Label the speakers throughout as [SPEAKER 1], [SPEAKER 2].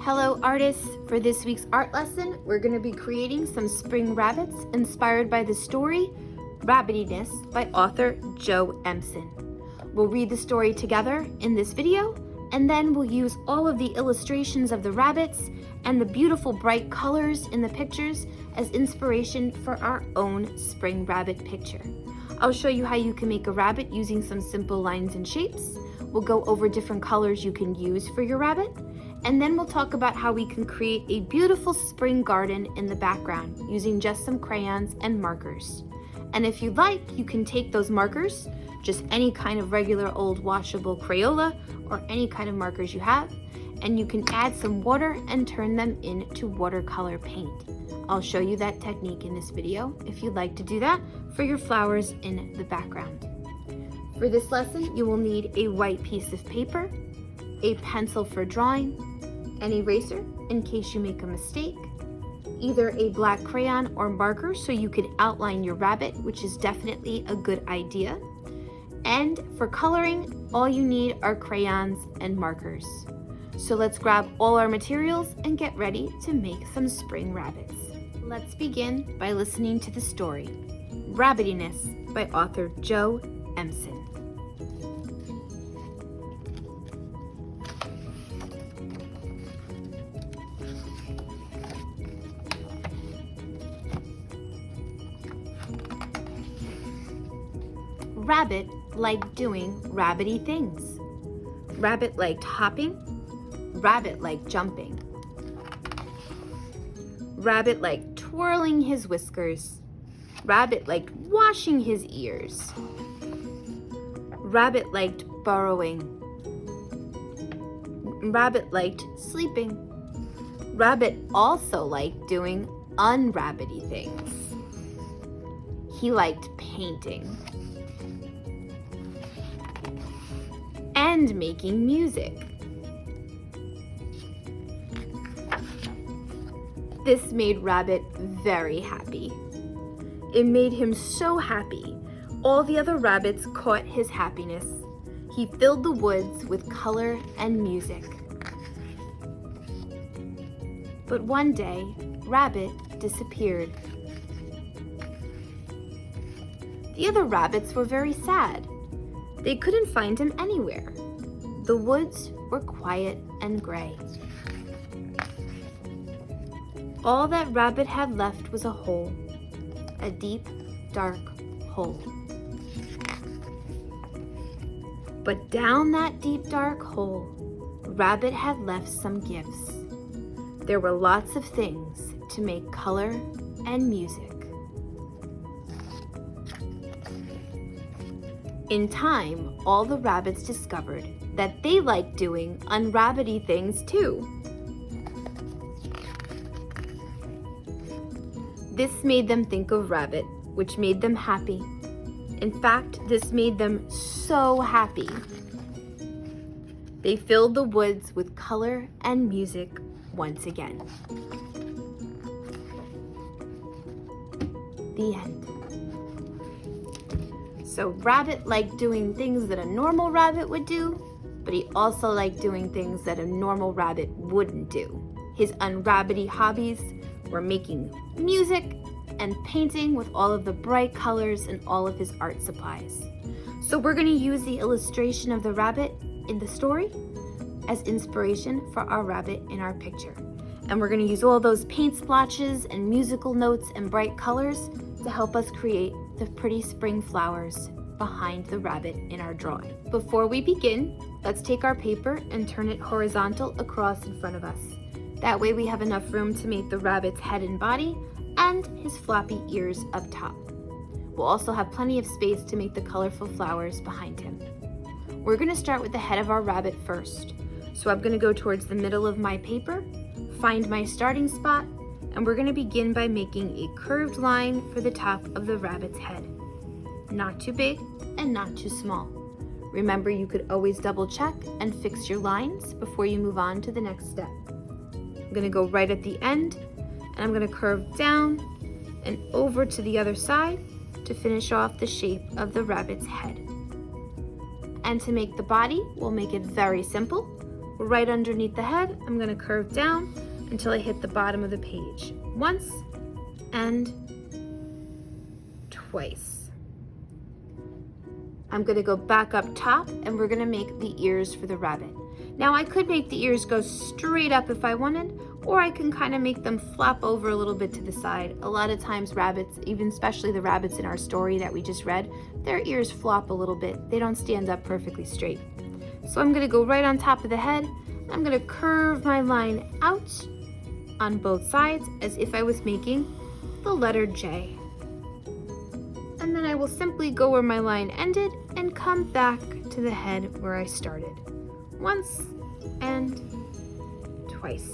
[SPEAKER 1] Hello artists! For this week's art lesson, we're going to be creating some spring rabbits inspired by the story Rabbityness by author Joe Emson. We'll read the story together in this video, and then we'll use all of the illustrations of the rabbits and the beautiful bright colors in the pictures as inspiration for our own spring rabbit picture. I'll show you how you can make a rabbit using some simple lines and shapes. We'll go over different colors you can use for your rabbit, and then we'll talk about how we can create a beautiful spring garden in the background using just some crayons and markers. And if you'd like, you can take those markers, just any kind of regular old washable Crayola or any kind of markers you have, and you can add some water and turn them into watercolor paint. I'll show you that technique in this video if you'd like to do that for your flowers in the background. For this lesson, you will need a white piece of paper, a pencil for drawing, an eraser in case you make a mistake, either a black crayon or marker so you can outline your rabbit, which is definitely a good idea. And for coloring, all you need are crayons and markers. So let's grab all our materials and get ready to make some spring rabbits. Let's begin by listening to the story, Rabbityness by author Joe Emson. Rabbit liked doing rabbity things. Rabbit liked hopping. Rabbit liked jumping. Rabbit liked twirling his whiskers. Rabbit liked washing his ears. Rabbit liked burrowing. Rabbit liked sleeping. Rabbit also liked doing unrabbity things. He liked painting and making music. This made Rabbit very happy. It made him so happy. All the other rabbits caught his happiness. He filled the woods with color and music. But one day, Rabbit disappeared. The other rabbits were very sad. They couldn't find him anywhere. The woods were quiet and gray. All that Rabbit had left was a hole, a deep, dark hole. But down that deep, dark hole, Rabbit had left some gifts. There were lots of things to make color and music. In time, all the rabbits discovered that they liked doing unrabbity things too. This made them think of Rabbit, which made them happy. In fact, this made them so happy. They filled the woods with color and music once again. The end. So Rabbit liked doing things that a normal rabbit would do, but he also liked doing things that a normal rabbit wouldn't do. His unrabbity hobbies were making music and painting with all of the bright colors and all of his art supplies. So we're going to use the illustration of the rabbit in the story as inspiration for our rabbit in our picture. And we're going to use all those paint splotches and musical notes and bright colors to help us create the pretty spring flowers behind the rabbit in our drawing. Before we begin, let's take our paper and turn it horizontal across in front of us. That way we have enough room to make the rabbit's head and body and his floppy ears up top. We'll also have plenty of space to make the colorful flowers behind him. We're going to start with the head of our rabbit first. So I'm going to go towards the middle of my paper, find my starting spot, and we're going to begin by making a curved line for the top of the rabbit's head. Not too big and not too small. Remember, you could always double check and fix your lines before you move on to the next step. I'm going to go right at the end, and I'm going to curve down and over to the other side to finish off the shape of the rabbit's head. And to make the body, we'll make it very simple. right underneath the head, I'm gonna curve down until I hit the bottom of the page. Once and twice. I'm gonna go back up top and we're gonna make the ears for the rabbit. Now I could make the ears go straight up if I wanted, or I can kind of make them flop over a little bit to the side. A lot of times rabbits, even especially the rabbits in our story that we just read, their ears flop a little bit. They don't stand up perfectly straight. So I'm gonna go right on top of the head. I'm gonna curve my line out on both sides as if I was making the letter J. And then I will simply go where my line ended and come back to the head where I started. Once and twice.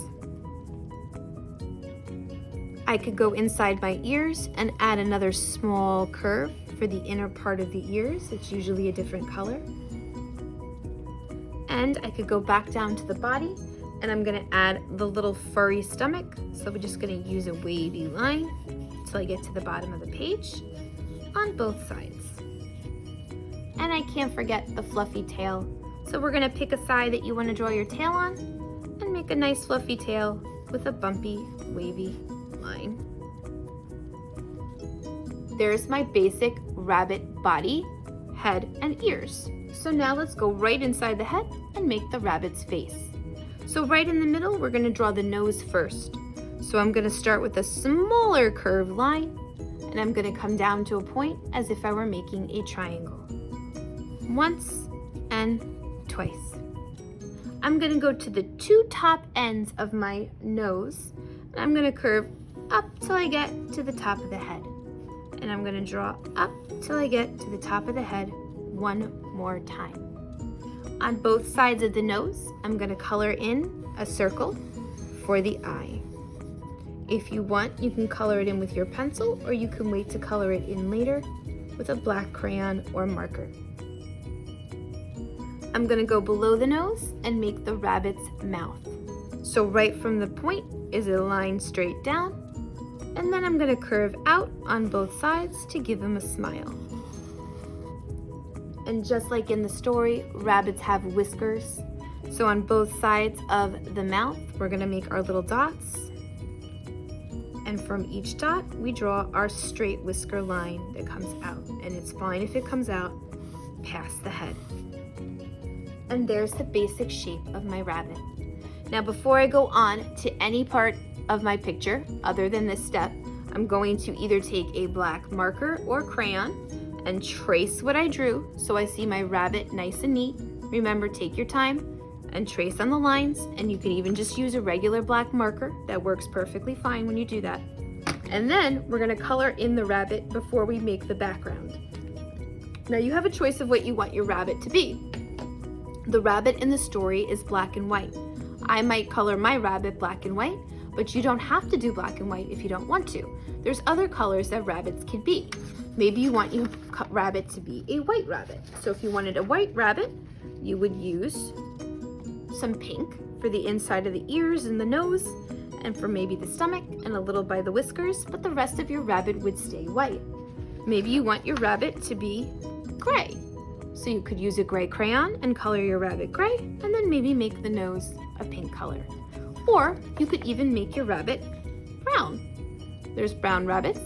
[SPEAKER 1] I could go inside my ears and add another small curve for the inner part of the ears. It's usually a different color. And I could go back down to the body and I'm gonna add the little furry stomach. So we're just gonna use a wavy line until I get to the bottom of the page on both sides. And I can't forget the fluffy tail. So we're gonna pick a side that you wanna draw your tail on and make a nice fluffy tail with a bumpy, wavy line. There's my basic rabbit body, head, and ears. So now let's go right inside the head and make the rabbit's face. So right in the middle, we're gonna draw the nose first. So I'm gonna start with a smaller curved line and I'm gonna come down to a point as if I were making a triangle. Once and twice. I'm gonna go to the two top ends of my nose and I'm gonna curve up till I get to the top of the head. And I'm gonna draw up till I get to the top of the head one more time. On both sides of the nose, I'm gonna color in a circle for the eye. If you want, you can color it in with your pencil or you can wait to color it in later with a black crayon or marker. I'm gonna go below the nose and make the rabbit's mouth. So right from the point is a line straight down, and then I'm gonna curve out on both sides to give him a smile. And just like in the story, rabbits have whiskers. So on both sides of the mouth, we're gonna make our little dots. And from each dot, we draw our straight whisker line that comes out. And it's fine if it comes out past the head. And there's the basic shape of my rabbit. Now before I go on to any part of my picture, other than this step, I'm going to either take a black marker or crayon and trace what I drew so I see my rabbit nice and neat. Remember, take your time and trace on the lines, and you can even just use a regular black marker. That works perfectly fine when you do that. And then we're gonna color in the rabbit before we make the background. Now you have a choice of what you want your rabbit to be. The rabbit in the story is black and white. I might color my rabbit black and white, but you don't have to do black and white if you don't want to. There's other colors that rabbits can be. Maybe you want your rabbit to be a white rabbit. So if you wanted a white rabbit, you would use some pink for the inside of the ears and the nose, and for maybe the stomach and a little by the whiskers, but the rest of your rabbit would stay white. Maybe you want your rabbit to be gray. So you could use a gray crayon and color your rabbit gray, and then maybe make the nose a pink color. Or you could even make your rabbit brown. There's brown rabbits.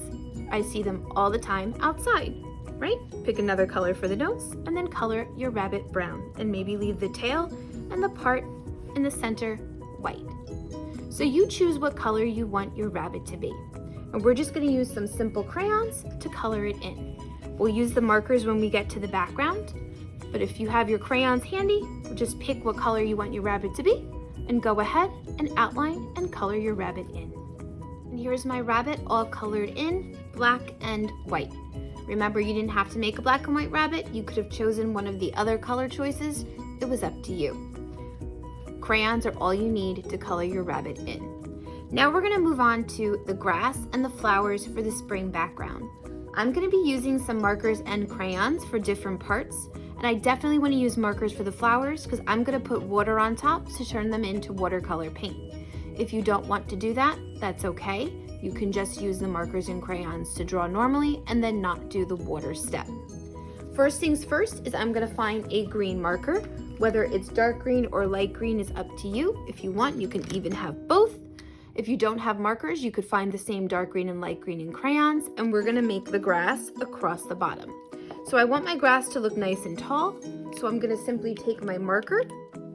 [SPEAKER 1] I see them all the time outside, right? Pick another color for the nose and then color your rabbit brown and maybe leave the tail and the part in the center white. So you choose what color you want your rabbit to be. And we're just gonna use some simple crayons to color it in. We'll use the markers when we get to the background, but if you have your crayons handy, just pick what color you want your rabbit to be and go ahead and outline and color your rabbit in. And here's my rabbit all colored in, black and white. Remember, you didn't have to make a black and white rabbit. You could have chosen one of the other color choices. It was up to you. Crayons are all you need to color your rabbit in. Now we're gonna move on to the grass and the flowers for the spring background. I'm gonna be using some markers and crayons for different parts, and I definitely wanna use markers for the flowers because I'm gonna put water on top to turn them into watercolor paint. If you don't want to do that, that's okay. You can just use the markers and crayons to draw normally and then not do the water step. First things first is I'm gonna find a green marker Whether it's dark green or light green is up to you. If you want, you can even have both. If you don't have markers, you could find the same dark green and light green in crayons, and we're gonna make the grass across the bottom. So I want my grass to look nice and tall, so I'm gonna simply take my marker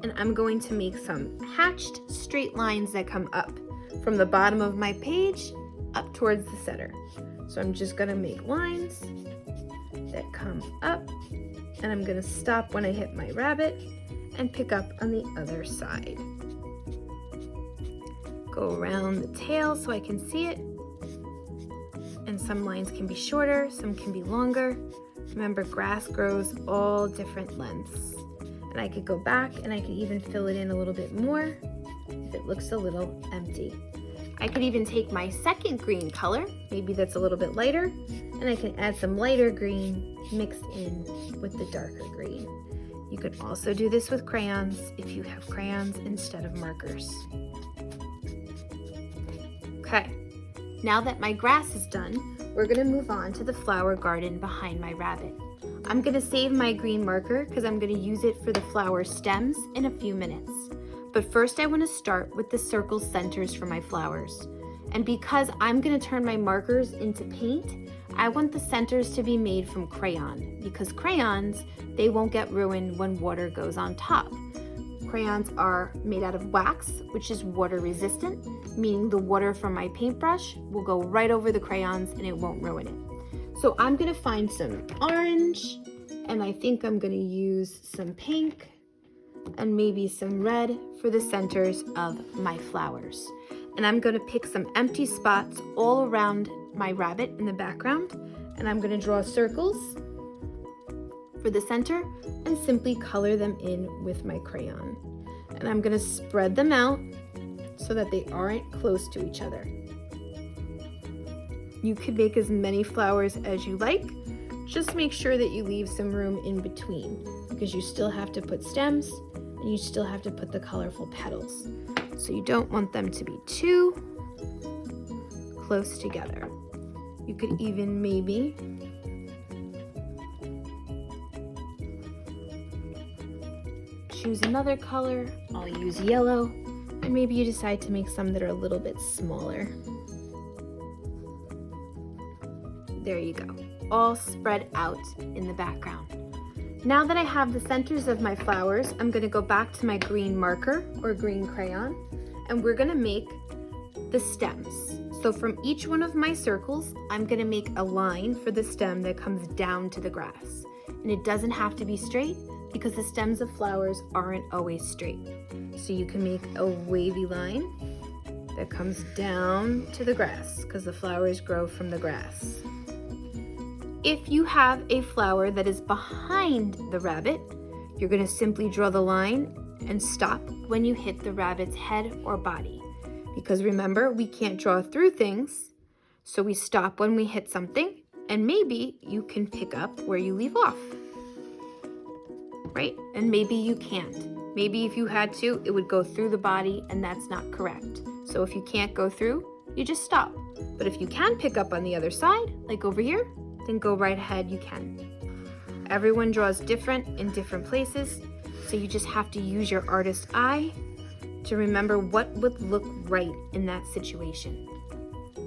[SPEAKER 1] and I'm going to make some hatched straight lines that come up from the bottom of my page up towards the center. So I'm just gonna make lines that come up, and I'm gonna stop when I hit my rabbit and pick up on the other side. Go around the tail so I can see it. And some lines can be shorter, some can be longer. Remember, grass grows all different lengths. And I could go back and I could even fill it in a little bit more if it looks a little empty. I could even take my second green color, maybe that's a little bit lighter, and I can add some lighter green mixed in with the darker green. You could also do this with crayons if you have crayons instead of markers. Okay, now that my grass is done, we're gonna move on to the flower garden behind my rabbit. I'm gonna save my green marker because I'm gonna use it for the flower stems in a few minutes. But first I wanna start with the circle centers for my flowers. And because I'm gonna turn my markers into paint, I want the centers to be made from crayon, because crayons, they won't get ruined when water goes on top. Crayons are made out of wax, which is water resistant, meaning the water from my paintbrush will go right over the crayons and it won't ruin it. So I'm gonna find some orange, and I think I'm gonna use some pink and maybe some red for the centers of my flowers. And I'm gonna pick some empty spots all around my rabbit in the background, and I'm gonna draw circles for the center and simply color them in with my crayon. And I'm gonna spread them out so that they aren't close to each other. You could make as many flowers as you like. Just make sure that you leave some room in between, because you still have to put stems and you still have to put the colorful petals. So you don't want them to be too close together. You could even maybe choose another color. I'll use yellow, and maybe you decide to make some that are a little bit smaller. There you go, all spread out in the background. Now that I have the centers of my flowers, I'm gonna go back to my green marker or green crayon, and we're gonna make the stems. So from each one of my circles, I'm gonna make a line for the stem that comes down to the grass. And it doesn't have to be straight, because the stems of flowers aren't always straight. So you can make a wavy line that comes down to the grass, because the flowers grow from the grass. If you have a flower that is behind the rabbit, you're gonna simply draw the line and stop when you hit the rabbit's head or body. Because remember, we can't draw through things, so we stop when we hit something, and maybe you can pick up where you leave off, right? And maybe you can't. Maybe if you had to, it would go through the body, and that's not correct. So if you can't go through, you just stop. But if you can pick up on the other side, like over here, then go right ahead, you can. Everyone draws different in different places, so you just have to use your artist eye to remember what would look right in that situation.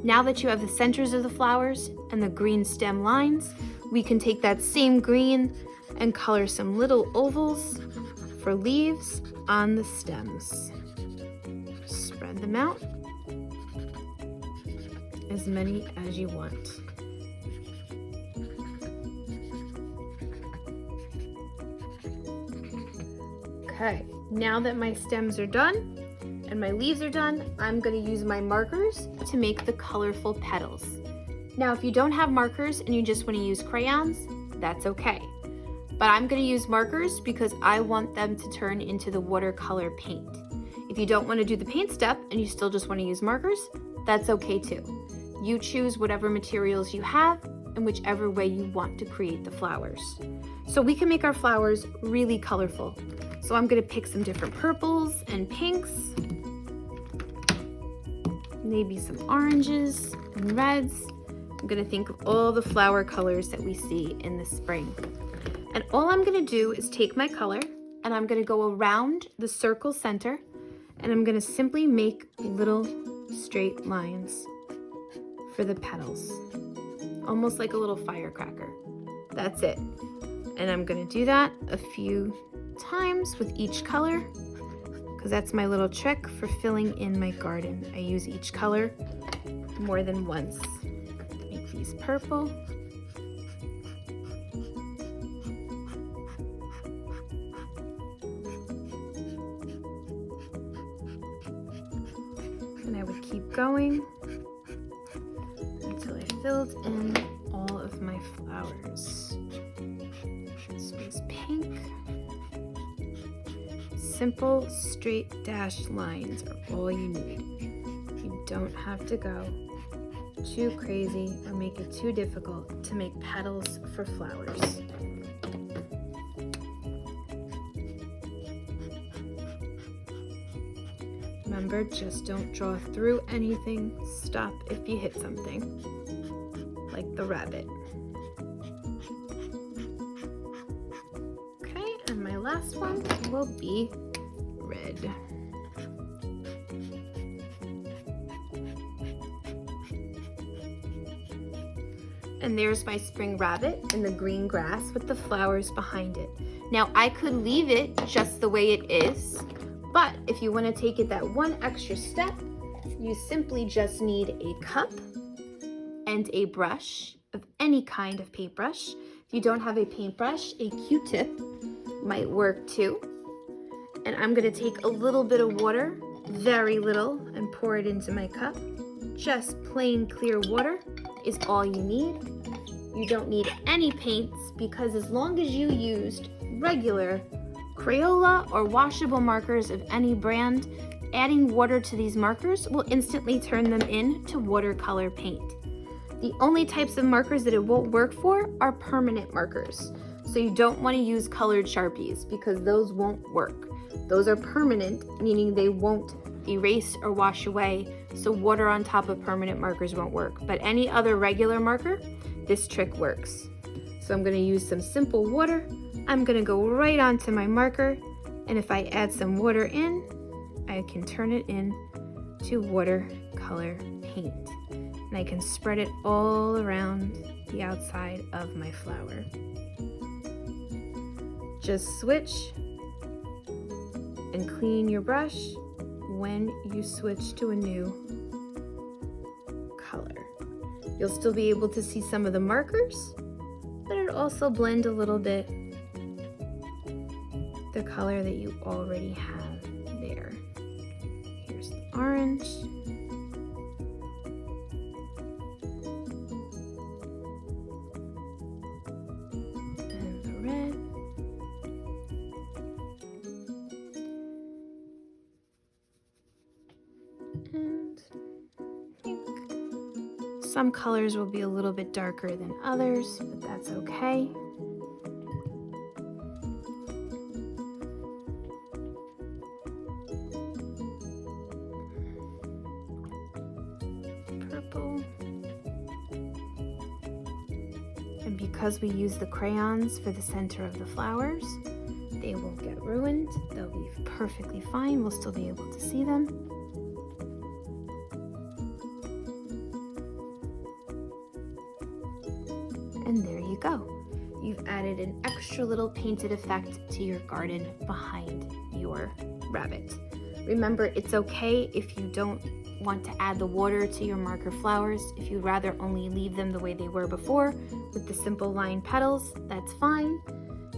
[SPEAKER 1] Now that you have the centers of the flowers and the green stem lines, we can take that same green and color some little ovals for leaves on the stems. Spread them out, as many as you want. Okay, now that my stems are done and my leaves are done, I'm gonna use my markers to make the colorful petals. Now, if you don't have markers and you just wanna use crayons, that's okay. But I'm gonna use markers because I want them to turn into the watercolor paint. If you don't wanna do the paint step and you still just wanna use markers, that's okay too. You choose whatever materials you have and whichever way you want to create the flowers. So we can make our flowers really colorful. So I'm gonna pick some different purples and pinks, maybe some oranges and reds. I'm gonna think of all the flower colors that we see in the spring. And all I'm gonna do is take my color and I'm going to go around the circle center, and I'm going to simply make little straight lines for the petals, almost like a little firecracker. That's it. And I'm going to do that a few times with each color, because that's my little trick for filling in my garden. I use each color more than once. Make these purple. And I would keep going until I filled in all of my flowers. This one's pink. Simple straight dashed lines are all you need. You don't have to go too crazy or make it too difficult to make petals for flowers. Remember, just don't draw through anything. Stop if you hit something, like the rabbit. Okay, and my last one will be red. And there's my spring rabbit in the green grass with the flowers behind it. Now I could leave it just the way it is, but if you want to take it that one extra step, you simply just need a cup and a brush of any kind of paintbrush. If you don't have a paintbrush, a Q-tip might work too. And I'm going to take a little bit of water, very little, and pour it into my cup. Just plain clear water is all you need. You don't need any paints, because as long as you used regular Crayola or washable markers of any brand, adding water to these markers will instantly turn them into watercolor paint. The only types of markers that it won't work for are permanent markers. So you don't want to use colored Sharpies, because those won't work. Those are permanent, meaning they won't erase or wash away, so water on top of permanent markers won't work. But any other regular marker, this trick works. So I'm going to use some simple water. I'm going to go right onto my marker, and if I add some water in, I can turn it into watercolor paint. And I can spread it all around the outside of my flower. Just switch and clean your brush when you switch to a new color. You'll still be able to see some of the markers, but it'll also blend a little bit the color that you already have there. Here's the orange. And the red. And pink. Some colors will be a little bit darker than others, but that's okay. Purple. And because we use the crayons for the center of the flowers, they won't get ruined. They'll be perfectly fine. We'll still be able to see them. And there you go. You've added an extra little painted effect to your garden behind your rabbit. Remember, it's okay if you don't want to add the water to your marker flowers. If you'd rather only leave them the way they were before with the simple line petals, that's fine.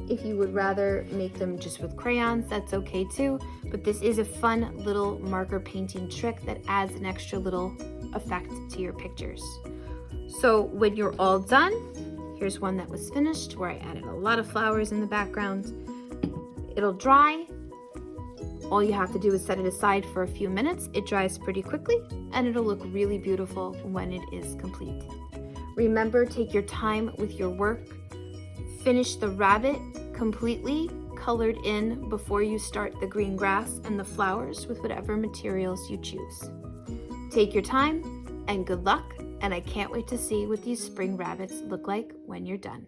[SPEAKER 1] If you would rather make them just with crayons, that's okay too. But this is a fun little marker painting trick that adds an extra little effect to your pictures. So when you're all done, here's one that was finished where I added a lot of flowers in the background. It'll dry. All you have to do is set it aside for a few minutes. It dries pretty quickly, and it'll look really beautiful when it is complete. Remember, take your time with your work. Finish the rabbit completely colored in before you start the green grass and the flowers with whatever materials you choose. Take your time and good luck, and I can't wait to see what these spring rabbits look like when you're done.